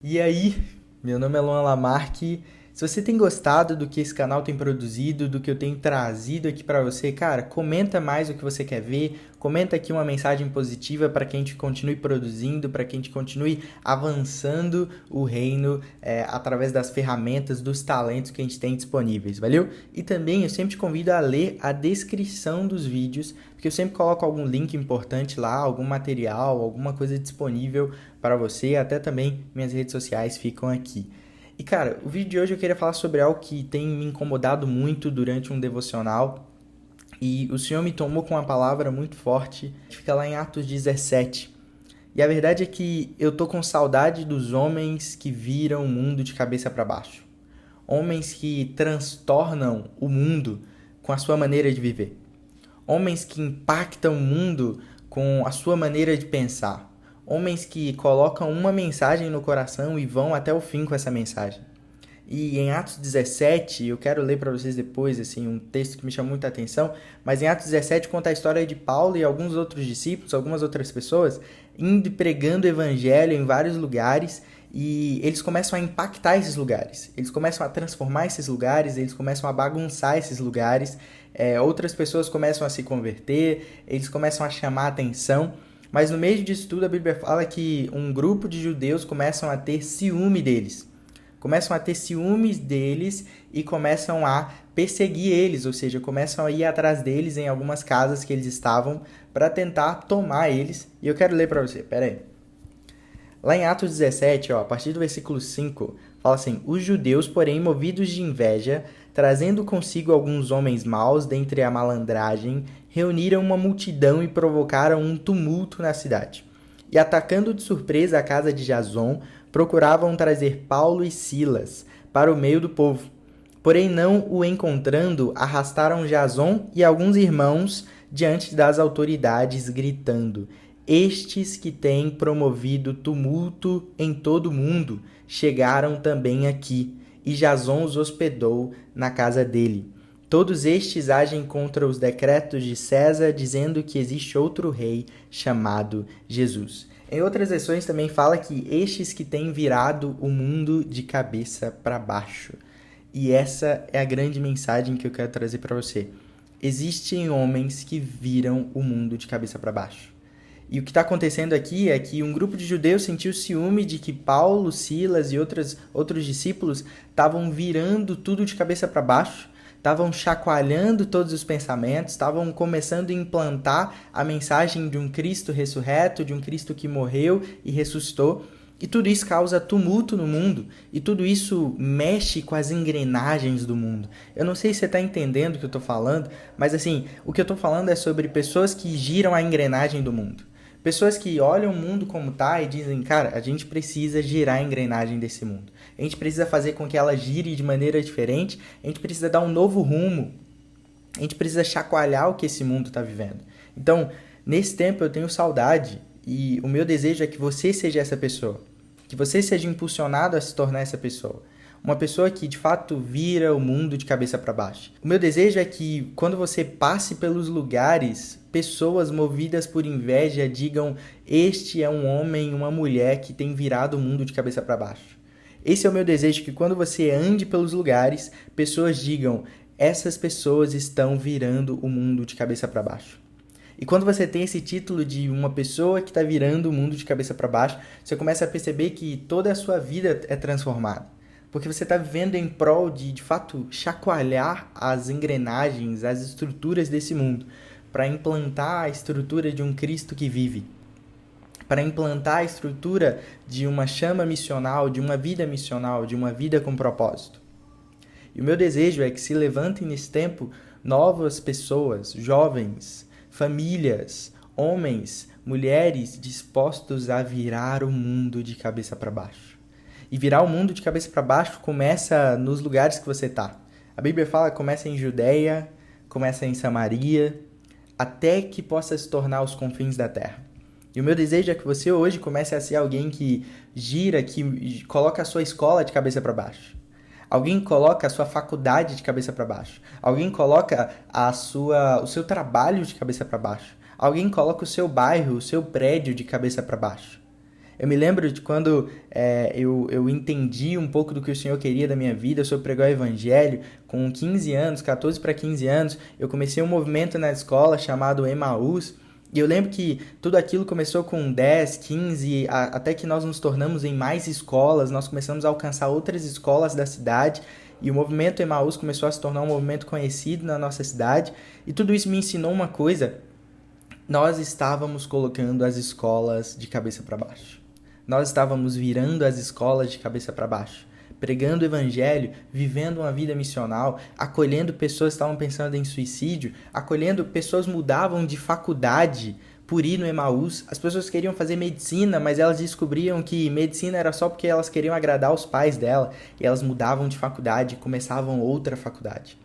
E aí, meu nome é Luan Lamarque. Se você tem gostado do que esse canal tem produzido, do que eu tenho trazido aqui pra você, cara, comenta mais o que você quer ver, comenta aqui uma mensagem positiva para que a gente continue produzindo, para que a gente continue avançando o reino através das ferramentas, dos talentos que a gente tem disponíveis, valeu? E também eu sempre te convido a ler a descrição dos vídeos, porque eu sempre coloco algum link importante lá, algum material, alguma coisa disponível para você, até também minhas redes sociais ficam aqui. E cara, o vídeo de hoje eu queria falar sobre algo que tem me incomodado muito durante um devocional e o Senhor me tomou com uma palavra muito forte, que fica lá em Atos 17. E a verdade é que eu tô com saudade dos homens que viram o mundo de cabeça para baixo. Homens que transtornam o mundo com a sua maneira de viver. Homens que impactam o mundo com a sua maneira de pensar. Homens que colocam uma mensagem no coração e vão até o fim com essa mensagem. E em Atos 17, eu quero ler para vocês depois, assim, um texto que me chama muita atenção, mas em Atos 17 conta a história de Paulo e alguns outros discípulos, algumas outras pessoas, indo e pregando o evangelho em vários lugares, e eles começam a impactar esses lugares, eles começam a transformar esses lugares, eles começam a bagunçar esses lugares, outras pessoas começam a se converter, eles começam a chamar a atenção, mas no meio disso tudo a Bíblia fala que um grupo de judeus começam a ter ciúme deles. Começam a ter ciúmes deles e começam a perseguir eles, ou seja, começam a ir atrás deles em algumas casas que eles estavam para tentar tomar eles. E eu quero ler para você, pera aí. Lá em Atos 17, a partir do versículo 5, fala assim: Os judeus, porém, movidos de inveja, trazendo consigo alguns homens maus dentre a malandragem, reuniram uma multidão e provocaram um tumulto na cidade. E atacando de surpresa a casa de Jason, procuravam trazer Paulo e Silas para o meio do povo. Porém, não o encontrando, arrastaram Jason e alguns irmãos diante das autoridades, gritando: Estes que têm promovido tumulto em todo o mundo chegaram também aqui, e Jason os hospedou na casa dele. Todos estes agem contra os decretos de César, dizendo que existe outro rei chamado Jesus. Em outras versões também fala que estes que têm virado o mundo de cabeça para baixo. E essa é a grande mensagem que eu quero trazer para você. Existem homens que viram o mundo de cabeça para baixo. E o que está acontecendo aqui é que um grupo de judeus sentiu ciúme de que Paulo, Silas e outros discípulos estavam virando tudo de cabeça para baixo, estavam chacoalhando todos os pensamentos, estavam começando a implantar a mensagem de um Cristo ressurreto, de um Cristo que morreu e ressuscitou. E tudo isso causa tumulto no mundo, e tudo isso mexe com as engrenagens do mundo. Eu não sei se você está entendendo o que eu estou falando, mas assim, o que eu estou falando é sobre pessoas que giram a engrenagem do mundo. Pessoas que olham o mundo como tá e dizem, cara, a gente precisa girar a engrenagem desse mundo. A gente precisa fazer com que ela gire de maneira diferente, a gente precisa dar um novo rumo, a gente precisa chacoalhar o que esse mundo está vivendo. Então, nesse tempo eu tenho saudade e o meu desejo é que você seja essa pessoa, que você seja impulsionado a se tornar essa pessoa. Uma pessoa que de fato vira o mundo de cabeça para baixo. O meu desejo é que quando você passe pelos lugares, pessoas movidas por inveja digam: Este é um homem, uma mulher que tem virado o mundo de cabeça para baixo. Esse é o meu desejo, que quando você ande pelos lugares, pessoas digam: Essas pessoas estão virando o mundo de cabeça para baixo. E quando você tem esse título de uma pessoa que está virando o mundo de cabeça para baixo, você começa a perceber que toda a sua vida é transformada. Porque você está vivendo em prol de fato, chacoalhar as engrenagens, as estruturas desse mundo, para implantar a estrutura de um Cristo que vive, para implantar a estrutura de uma chama missional, de uma vida com propósito. E o meu desejo é que se levantem nesse tempo novas pessoas, jovens, famílias, homens, mulheres dispostos a virar o mundo de cabeça para baixo. E virar o mundo de cabeça para baixo começa nos lugares que você está. A Bíblia fala que começa em Judeia, começa em Samaria, até que possa se tornar os confins da terra. E o meu desejo é que você hoje comece a ser alguém que gira, que coloca a sua escola de cabeça para baixo. Alguém coloca a sua faculdade de cabeça para baixo. Alguém coloca o seu trabalho de cabeça para baixo. Alguém coloca o seu bairro, o seu prédio de cabeça para baixo. Eu me lembro de quando eu entendi um pouco do que o Senhor queria da minha vida, sobre pregar o Evangelho. Com 15 anos, 14 para 15 anos, eu comecei um movimento na escola chamado Emaús. E eu lembro que tudo aquilo começou com 10, 15, até que nós nos tornamos em mais escolas, nós começamos a alcançar outras escolas da cidade, e o movimento Emaús começou a se tornar um movimento conhecido na nossa cidade, e tudo isso me ensinou uma coisa: nós estávamos colocando as escolas de cabeça para baixo. Nós estávamos virando as escolas de cabeça para baixo, pregando o evangelho, vivendo uma vida missional, acolhendo pessoas que estavam pensando em suicídio, acolhendo pessoas que mudavam de faculdade por ir no Emaús. As pessoas queriam fazer medicina, mas elas descobriam que medicina era só porque elas queriam agradar os pais dela, e elas mudavam de faculdade e começavam outra faculdade.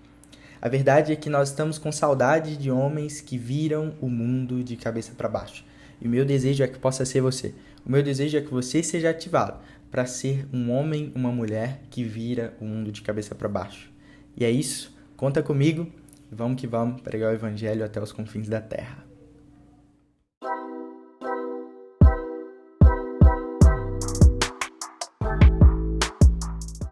A verdade é que nós estamos com saudade de homens que viram o mundo de cabeça para baixo. E o meu desejo é que possa ser você. O meu desejo é que você seja ativado para ser um homem, uma mulher que vira o mundo de cabeça para baixo. E é isso. Conta comigo. Vamos que vamos pregar o evangelho até os confins da terra.